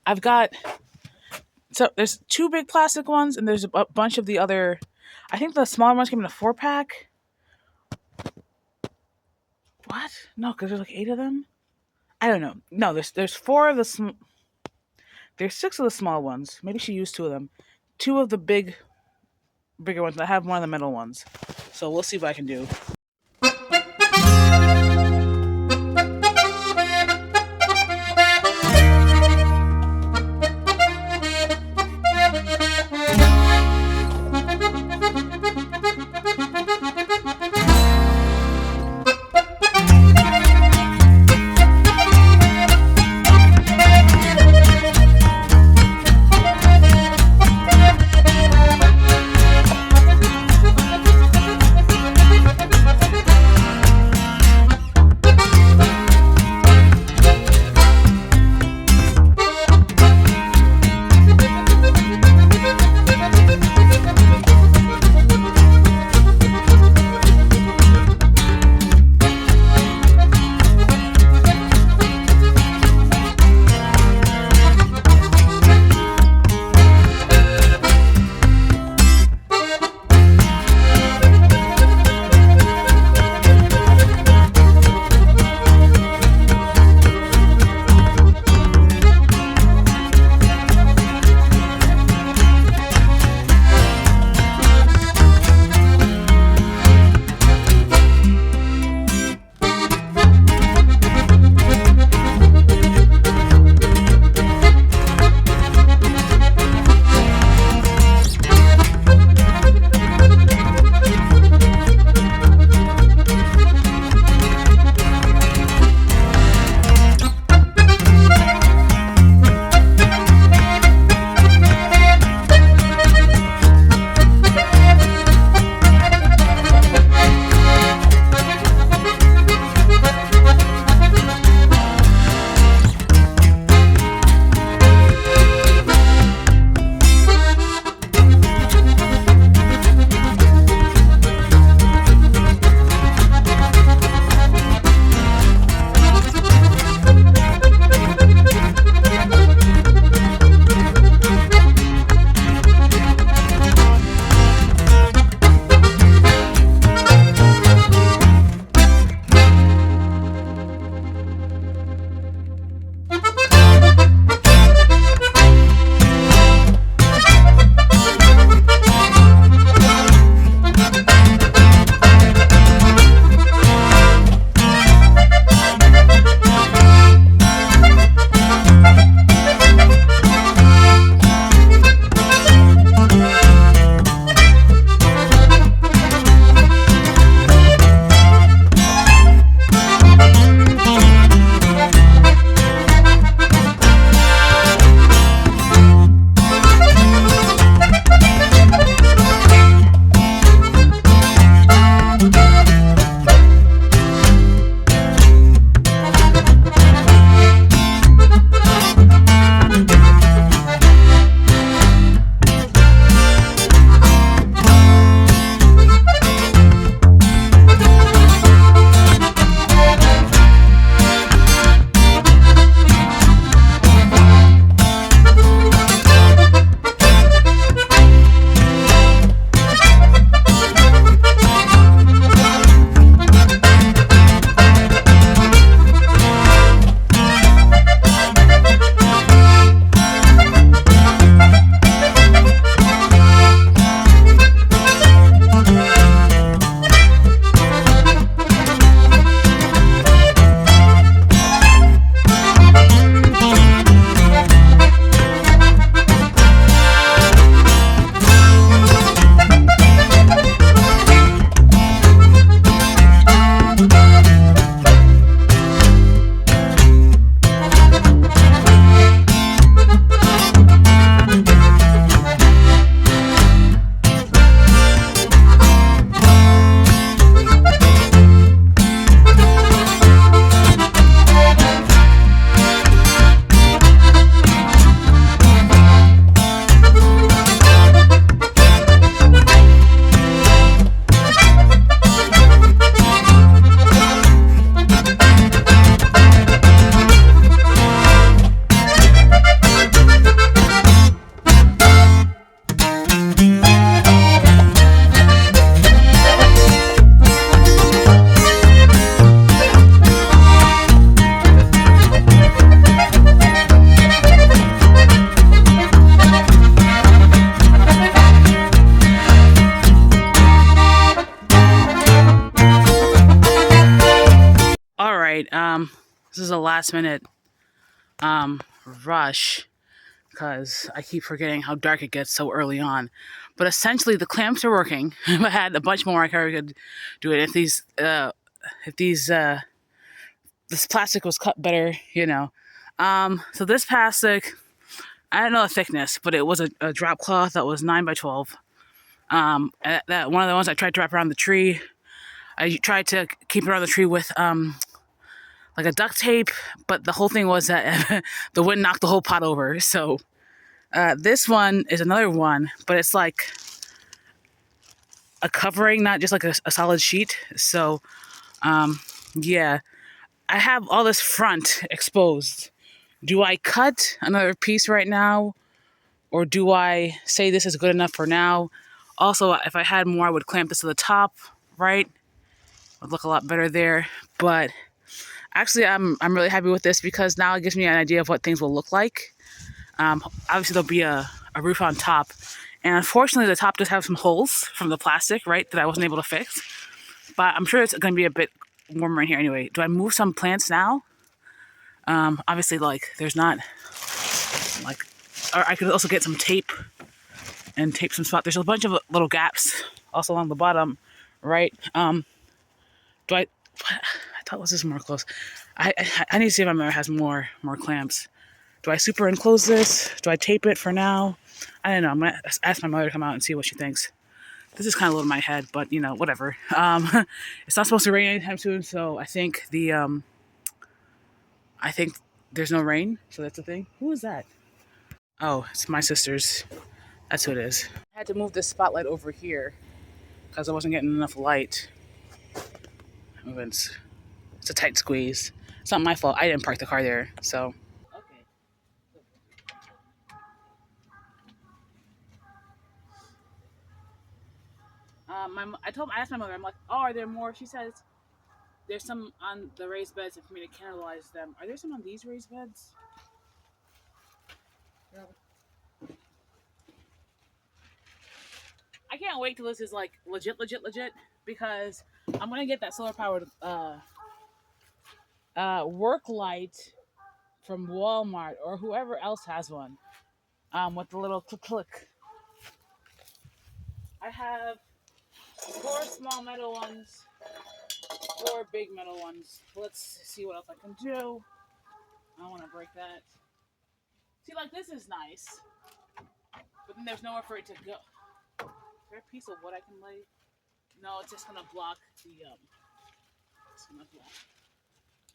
I've got so there's two big plastic ones, and there's a bunch of the other. I think the smaller ones came in a 4 pack. What? No, because there's like 8 of them. I don't know. No, there's four of the there's 6 of the small ones. Maybe she used 2 of them. 2 of the bigger ones. I have one of the middle ones. So we'll see what I can do. This is a last minute rush because I keep forgetting how dark it gets so early on. But essentially, the clamps are working. If I had a bunch more, I could do it. If this plastic was cut better, you know. So this plastic, I don't know the thickness, but it was a drop cloth that was 9 by 12. That one of the ones I tried to wrap around the tree. I tried to keep it around the tree with like a duct tape, but the whole thing was that the wind knocked the whole pot over. So this one is another one, but it's like a covering, not just like a solid sheet. So yeah, I have all this front exposed. Do I cut another piece right now, or do I say this is good enough for now? Also, if I had more, I would clamp this to the top, right? Would look a lot better there. But actually, I'm really happy with this because now it gives me an idea of what things will look like. Obviously, there'll be a roof on top. And unfortunately, the top does have some holes from the plastic, right, that I wasn't able to fix. But I'm sure it's going to be a bit warmer in here anyway. Do I move some plants now? Obviously, like, there's not, like, or I could also get some tape and tape some spots. There's a bunch of little gaps also along the bottom, right? Do I thought it was this more close. I need to see if my mother has more clamps. Do I super enclose this? Do I tape it for now? I don't know. I'm gonna ask my mother to come out and see what she thinks. This is kind of low in my head, but you know, whatever. It's not supposed to rain anytime soon, so I think there's no rain, so that's the thing. Who is that? Oh, it's my sister's. That's who it is. I had to move this spotlight over here because I wasn't getting enough light. It's a tight squeeze. It's not my fault. I didn't park the car there, so. Okay. I asked my mother. I'm like, oh, are there more? She says there's some on the raised beds, and for me to cannibalize them. Are there some on these raised beds? Yeah. I can't wait till this is like legit, because I'm gonna get that solar powered work light from Walmart or whoever else has one. With the little click. I have 4 small metal ones, 4 big metal ones. Let's see what else I can do. I don't want to break that. See, like, this is nice, but then there's nowhere for it to go. Is there a piece of wood I can lay? No, it's just gonna block the it's gonna block.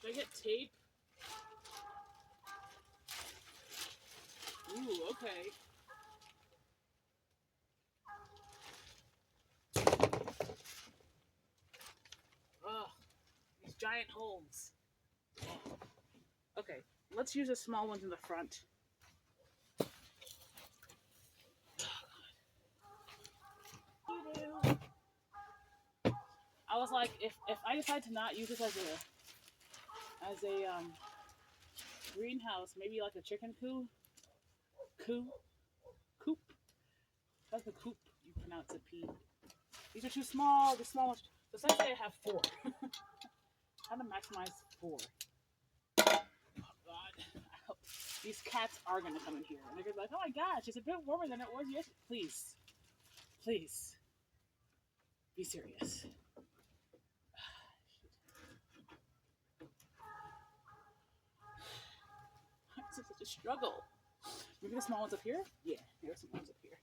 Do I get tape? Ooh, okay. Ugh, these giant holes. Ugh. Okay, let's use the small ones in the front. I was like, if I decide to not use this as a greenhouse, maybe like a chicken coop. That's the coop. You pronounce it P. These are too small. The smallest. So let's say I have 4. How to maximize 4? Oh God. These cats are gonna come in here, and they're gonna be like, "Oh my gosh, it's a bit warmer than it was yesterday." Please, please, be serious. This is such a struggle. Maybe the small ones up here? Yeah, there's some ones up here.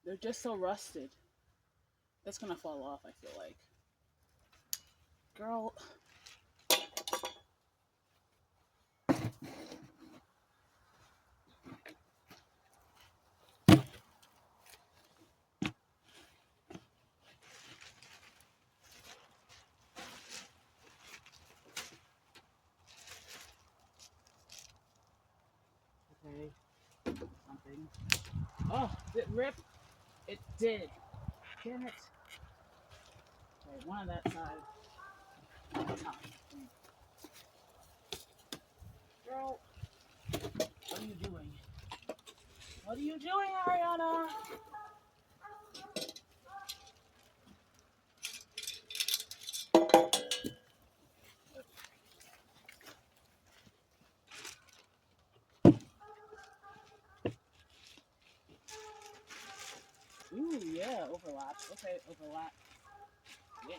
They're just so rusted. That's gonna fall off, I feel like. Girl. Okay. Something. Oh, did it rip? It did. Damn it. Okay, one on that side. On the top. Girl, what are you doing? What are you doing, Ariana? Ooh, yeah, overlap. Okay, overlap. Yeah.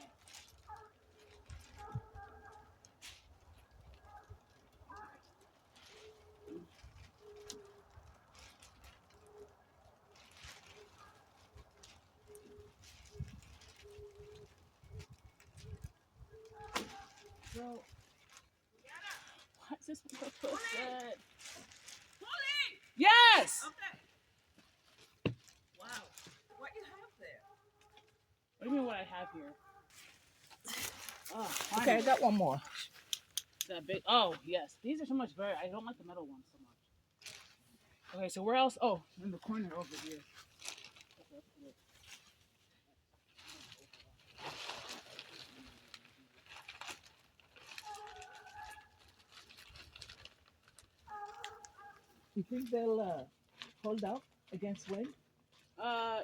So, what's this supposed to say? Yes! Okay. Wow. What you have there? What do you mean what I have here? Oh, Okay, I finally. got one more. That big. Oh, yes. These are so much better. I don't like the metal ones so much. Okay, so where else? Oh, in the corner over here. You think they'll hold out against wind? Uh,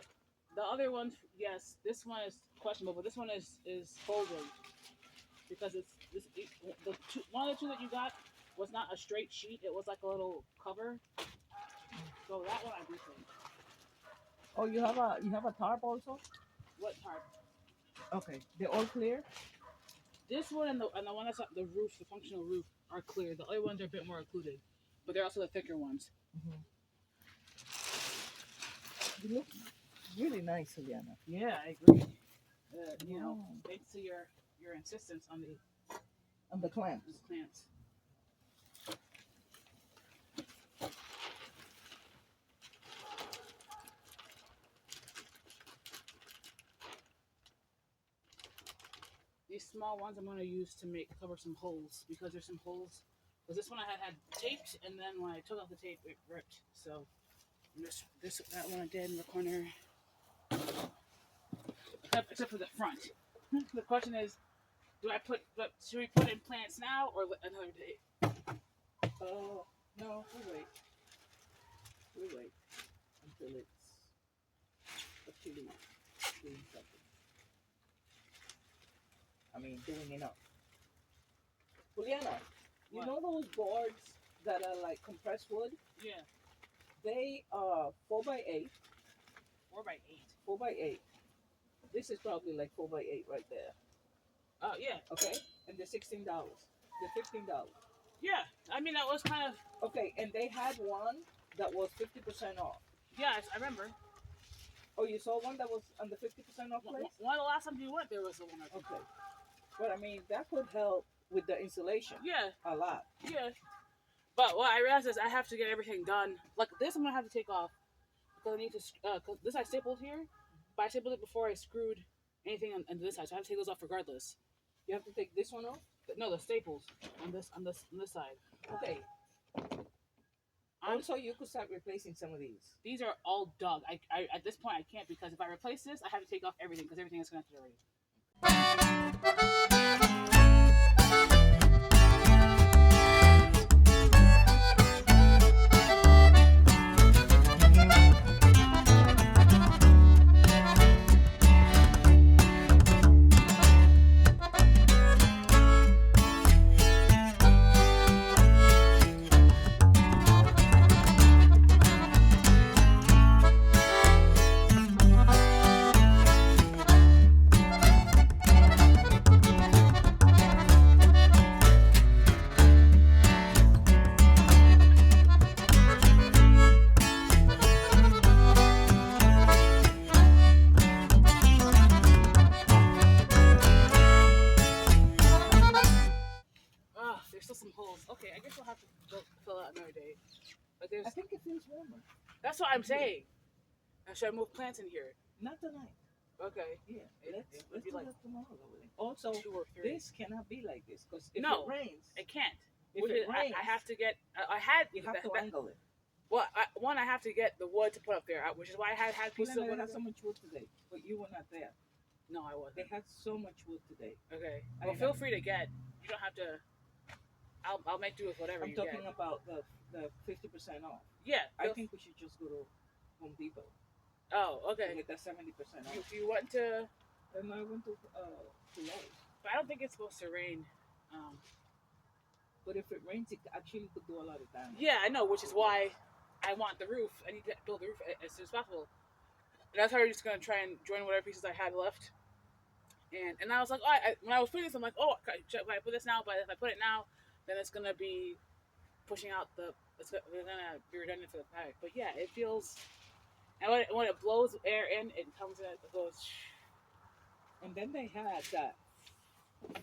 the other one, yes. This one is questionable, but this one is folded because one of the two that you got was not a straight sheet. It was like a little cover. So that one I do think. Oh, you have a tarp also? What tarp? Okay, they're all clear. This one and the one that's on the roof, the functional roof, are clear. The other ones are a bit more occluded, but they're also the thicker ones. Mm-hmm. You look really nice, Juliana. Yeah, I agree. You know, thanks to your insistence on the clamps. clamps. These small ones I'm going to use to cover some holes because there's some holes. Because this one I had taped, and then when I took off the tape, it ripped. So that one I did in the corner, except for the front. The question is, should we put in plants now or another day? Oh no, we wait until it's actually doing something. I mean, doing enough. Juliana, you What? know those boards that are like compressed wood? Yeah, They are 4x8. 4x8. 4x8. This is probably like 4x8 right there. Oh yeah. Okay, and they're $16. They're $15. Yeah, I mean that was kind of. Okay, and they had one that was 50% off. Yeah, I remember. Oh, you saw one that was on the 50% off place? One of the last times you went, there was the one. Okay, but I mean that could help with the insulation. Yeah, a lot. Yeah, but what I realized is I have to get everything done. Like this, I'm gonna have to take off because I need to. Cause this I stapled here, but I stapled it before I screwed anything on this side, so I have to take those off regardless. You have to take this one off? No, the staples on this side. Okay. Also, you could start replacing some of these. These are all dug. I at this point I can't because if I replace this, I have to take off everything because everything is connected already. There's still some holes. Okay, I guess we'll have to fill out another day. But I think it feels warmer. That's what I'm saying. Should I move plants in here? Not tonight. Okay. Yeah. Let's be do like that tomorrow. Also, 2 or 3. this cannot be like this because if No, it rains, it can't. if it rains, I have to get. I had. you have to angle it. Well, I have to get the wood to put up there, which is why I had pieces of They wood. had so much wood today, but you were not there. No, I wasn't. They had so much wood today. Okay. Well, feel free to get. You don't have to. I'll make do with whatever I'm you talking get. about the 50% off. Yeah. I think we should just go to Home Depot. Oh, okay. To get that 70% off. You went to. Then I went to Lowe's. But I don't think it's supposed to rain. But if it rains, it actually could do a lot of damage. Yeah, I know, which is why I want the roof. I need to build the roof as soon as possible. And that's why I'm just gonna try and join whatever pieces I had left. And I was like, when I was putting this, I'm like, should I put this now? But if I put it now, then it's gonna be pushing out we're gonna be redundant for the fabric. But yeah, it feels. And when it blows air in, it comes in. It goes. And then they had that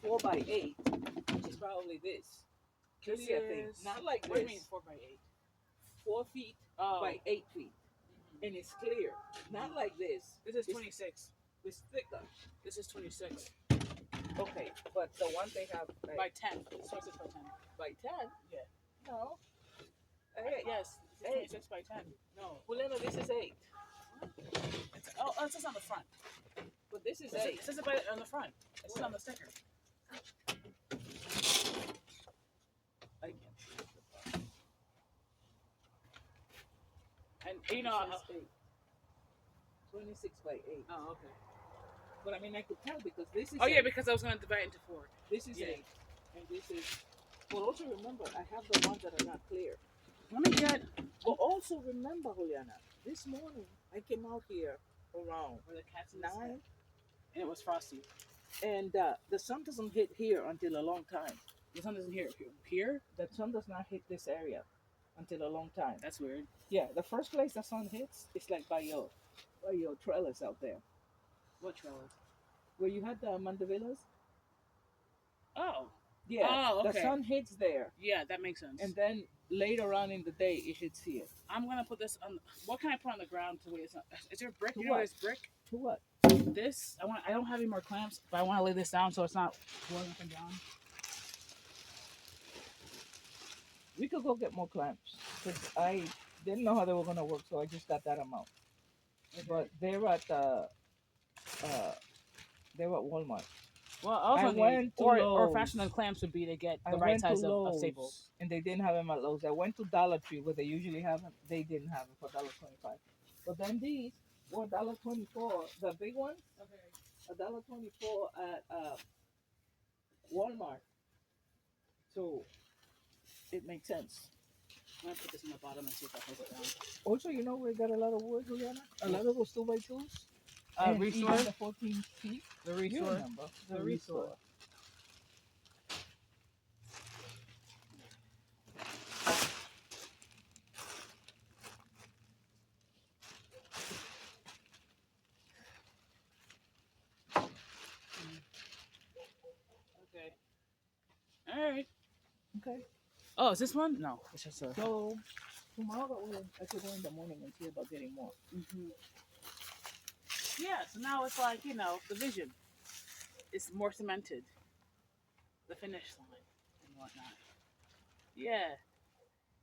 4x8, which is probably this. This thing. is Not like what this. do you mean 4x8? 4 feet by 8 feet. And it's clear. Not like this. This is 26. It's thicker. This is 26. Okay, but the one they have by 10. It's 26 by 10. By 10? Yeah. No. 8. Yes. This is 26 by 10. No. Well, no, this is 8. It's just on the front. But this is 8. It says it on the front. It's on the sticker. I can't see it. And you know, 26 by 8. Oh, okay. But I mean, I could tell because this is. Oh, 8. Yeah, because I was going to divide it into 4. This is 8, and this is. Well, also remember, I have the ones that are not clear. Let me get. But also remember, Juliana, this morning I came out here around Where the cat's 9, and it was frosty. And the sun doesn't hit here until a long time. The sun doesn't hit here. The sun does not hit this area until a long time. That's weird. Yeah, the first place the sun hits is like by your trellis out there. What trellis? Where you had the mandavillas. Oh. Yeah. Oh, okay. The sun hits there. Yeah, that makes sense. And then later on in the day, it hits here. I'm gonna put this on. What can I put on the ground to wait? Is there brick? To You know, what? there's brick. To what? This. I don't have any more clamps, but I want to lay this down so it's not blowing up and down. We could go get more clamps because I didn't know how they were gonna work, so I just got that amount. Okay. But they're at Walmart. Well, also or fashion the clamps would be to get the right size of staples. And they didn't have them at Lowe's. I went to Dollar Tree where they usually have them. They didn't have them for $1.25. But then these were $1.24. The big ones, okay, $1.24 at Walmart. So it makes sense. I'm gonna put this on the bottom and see if I hold it down. Also, you know we got a lot of wood, Juliana? A lot of those 2x2s. Restore? The 14 feet. The restore. The restore. Okay. All right. Okay. Oh, is this one? No, it's just a. So tomorrow I could go in the morning and see about getting more. Mm-hmm. Yeah, so now it's like, the vision is more cemented. The finish line and whatnot. Yeah.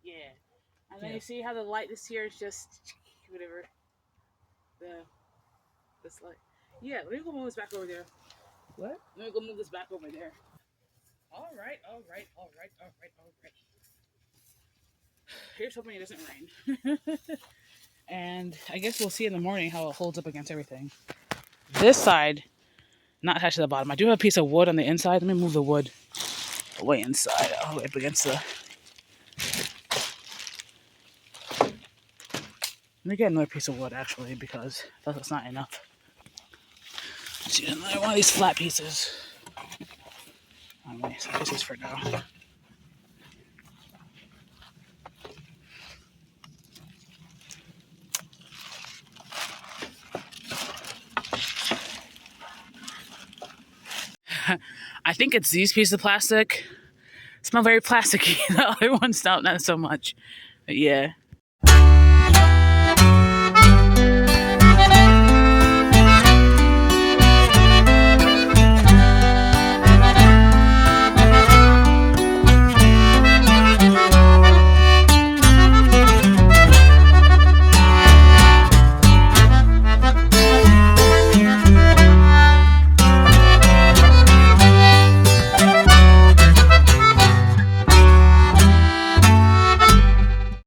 Yeah. And then you see how the light this here is just whatever. This light. Yeah, let me go move this back over there. What? Let me go move this back over there. All right. Here's hoping it doesn't rain. And I guess we'll see in the morning how it holds up against everything. This side, not attached to the bottom. I do have a piece of wood on the inside. Let me move the wood way inside, all the way up against the... Let me get another piece of wood, actually, because that's not enough. Let's see, another one of these flat pieces. Anyway, so this is for now. I think it's these pieces of plastic. Smell very plasticky. The other ones don't, not so much. But yeah.